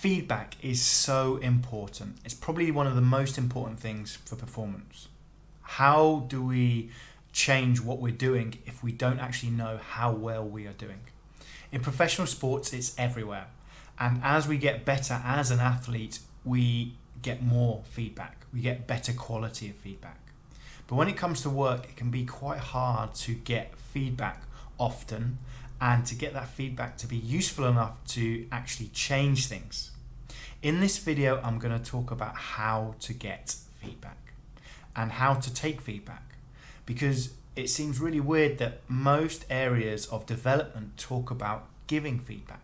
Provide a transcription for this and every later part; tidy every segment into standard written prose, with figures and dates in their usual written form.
Feedback is so important. It's probably one of the most important things for performance. How do we change what we're doing if we don't actually know how well we are doing? In professional sports, it's everywhere. And as we get better as an athlete, we get more feedback. We get better quality of feedback. But when it comes to work, it can be quite hard to get feedback often and to get that feedback to be useful enough to actually change things. In this video, I'm going to talk about how to get feedback and how to take feedback, because it seems really weird that most areas of development talk about giving feedback.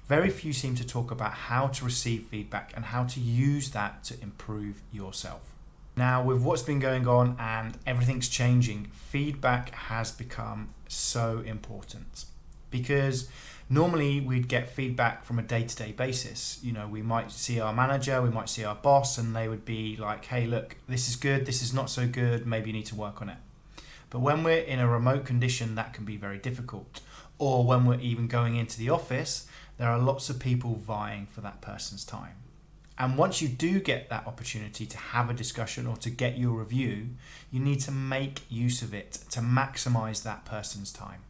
Very few seem to talk about how to receive feedback and how to use that to improve yourself. Now, with what's been going on and everything's changing, feedback has become so important, because normally we'd get feedback from a day-to-day basis. You know, we might see our manager, we might see our boss, and they would be like, hey, look, this is good, this is not so good, maybe you need to work on it. But when we're in a remote condition, that can be very difficult. Or when we're even going into the office, there are lots of people vying for that person's time. And once you do get that opportunity to have a discussion or to get your review, you need to make use of it to maximize that person's time.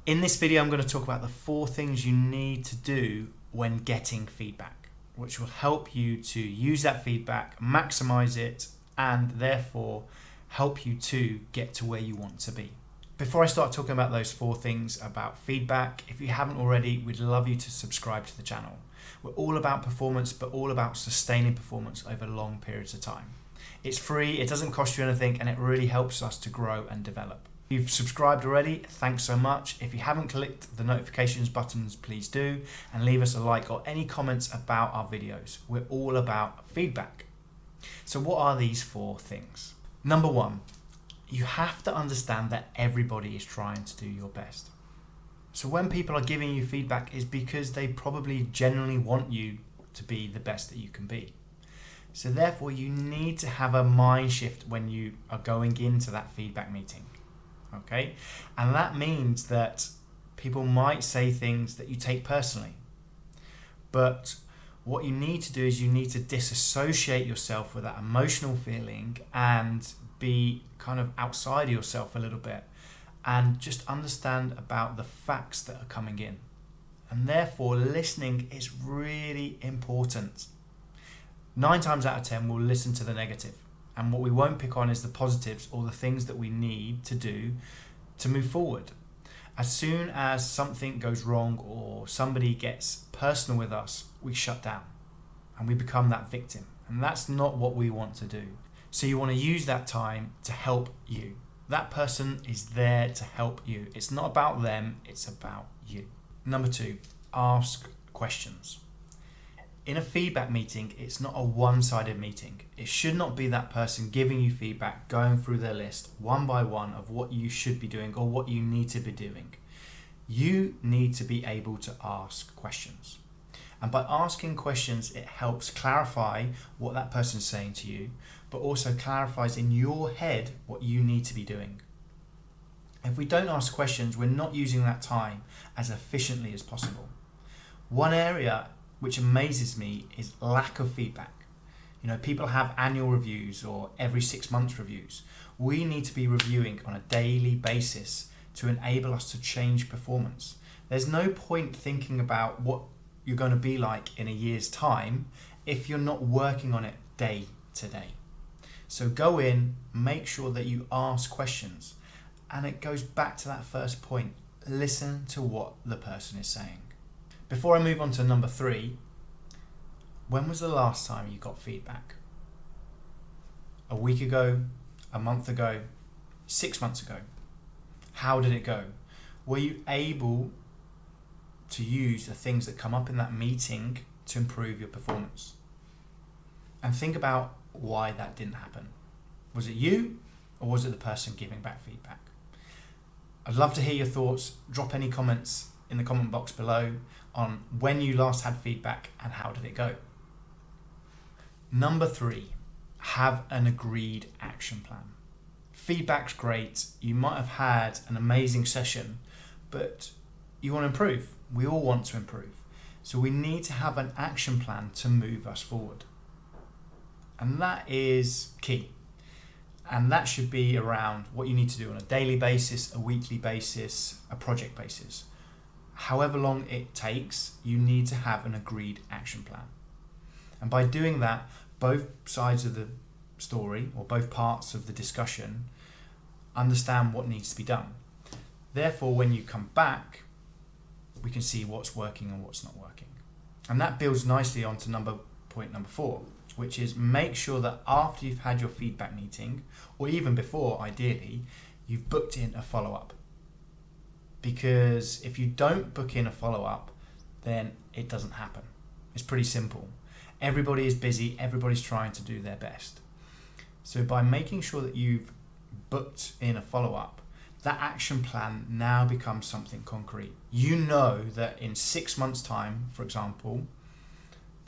In this video, I'm going to talk about the 4 things you need to do when getting feedback, which will help you to use that feedback, maximize it, and therefore help you to get to where you want to be. Before I start talking about those 4 things about feedback, if you haven't already, we'd love you to subscribe to the channel. We're all about performance, but all about sustaining performance over long periods of time. It's free, it doesn't cost you anything, and it really helps us to grow and develop. If you've subscribed already, thanks so much. If you haven't clicked the notifications buttons, please do, and leave us a like or any comments about our videos. We're all about feedback. So what are these 4 things? Number 1, you have to understand that everybody is trying to do your best. So when people are giving you feedback, is because they probably genuinely want you to be the best that you can be. So therefore, you need to have a mind shift when you are going into that feedback meeting. Okay? And that means that people might say things that you take personally. But what you need to do is you need to disassociate yourself with that emotional feeling and be kind of outside of yourself a little bit and just understand about the facts that are coming in. And therefore, listening is really important. 9 times out of 10, we'll listen to the negative. And what we won't pick on is the positives or the things that we need to do to move forward. As soon as something goes wrong or somebody gets personal with us, we shut down and we become that victim. And that's not what we want to do. So you want to use that time to help you. That person is there to help you. It's not about them, it's about you. Number 2, ask questions. In a feedback meeting, it's not a one-sided meeting. It should not be that person giving you feedback, going through their list one by one of what you should be doing or what you need to be doing. You need to be able to ask questions. And by asking questions, it helps clarify what that person's saying to you, but also clarifies in your head what you need to be doing. If we don't ask questions, we're not using that time as efficiently as possible. One area which amazes me is lack of feedback. You know, people have annual reviews or every 6 months reviews. We need to be reviewing on a daily basis to enable us to change performance. There's no point thinking about what you're going to be like in a year's time if you're not working on it day to day. So go in, make sure that you ask questions. And it goes back to that first point. Listen to what the person is saying. Before I move on to number 3, when was the last time you got feedback? A week ago, a month ago, 6 months ago? How did it go? Were you able to use the things that come up in that meeting to improve your performance? And think about why that didn't happen. Was it you or was it the person giving back feedback? I'd love to hear your thoughts. Drop any comments in the comment box below on when you last had feedback and how did it go. Number 3, have an agreed action plan. Feedback's great. You might have had an amazing session, but you want to improve. We all want to improve. So we need to have an action plan to move us forward. And that is key. And that should be around what you need to do on a daily basis, a weekly basis, a project basis. However long it takes, you need to have an agreed action plan. And by doing that, both sides of the story or both parts of the discussion understand what needs to be done. Therefore, when you come back, we can see what's working and what's not working. And that builds nicely onto point number 4, which is make sure that after you've had your feedback meeting, or even before, ideally, you've booked in a follow-up. Because if you don't book in a follow-up, then it doesn't happen. It's pretty simple. Everybody is busy, everybody's trying to do their best. So by making sure that you've booked in a follow-up, that action plan now becomes something concrete. You know that in 6 months' time, for example,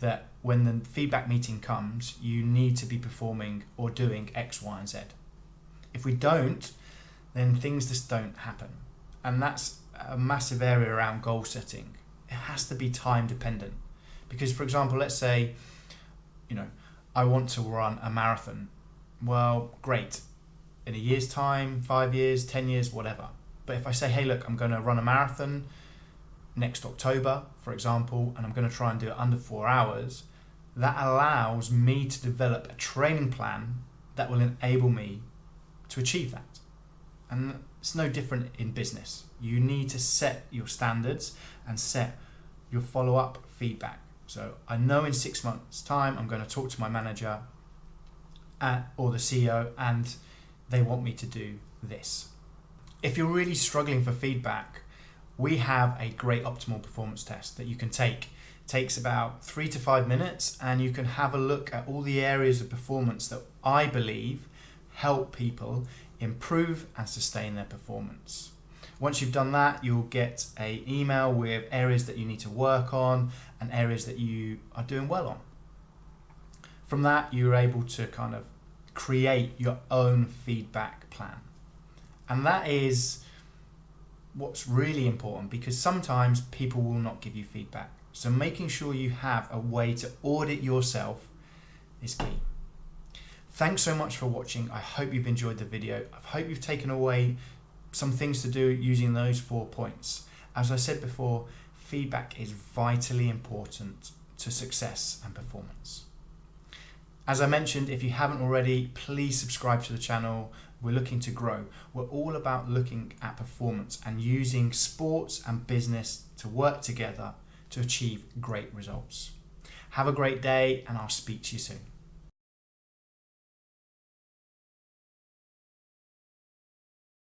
that when the feedback meeting comes, you need to be performing or doing X, Y, and Z. If we don't, then things just don't happen. And that's a massive area around goal setting. It has to be time dependent. Because, for example, let's say, I want to run a marathon. Well, great. In a year's time, 5 years, 10 years, whatever. But if I say, hey, look, I'm going to run a marathon next October, for example, and I'm going to try and do it under 4 hours, that allows me to develop a training plan that will enable me to achieve that. And it's no different in business. You need to set your standards and set your follow-up feedback. So I know in 6 months' time, I'm going to talk to my manager or the CEO, and they want me to do this. If you're really struggling for feedback, we have a great optimal performance test that you can take. It takes about 3 to 5 minutes, and you can have a look at all the areas of performance that I believe help people improve and sustain their performance. Once you've done that, you'll get an email with areas that you need to work on and areas that you are doing well on. From that, you're able to kind of create your own feedback plan. And that is what's really important, because sometimes people will not give you feedback. So making sure you have a way to audit yourself is key. Thanks so much for watching. I hope you've enjoyed the video. I hope you've taken away some things to do using those 4 points. As I said before, feedback is vitally important to success and performance. As I mentioned, if you haven't already, please subscribe to the channel. We're looking to grow. We're all about looking at performance and using sports and business to work together to achieve great results. Have a great day, and I'll speak to you soon.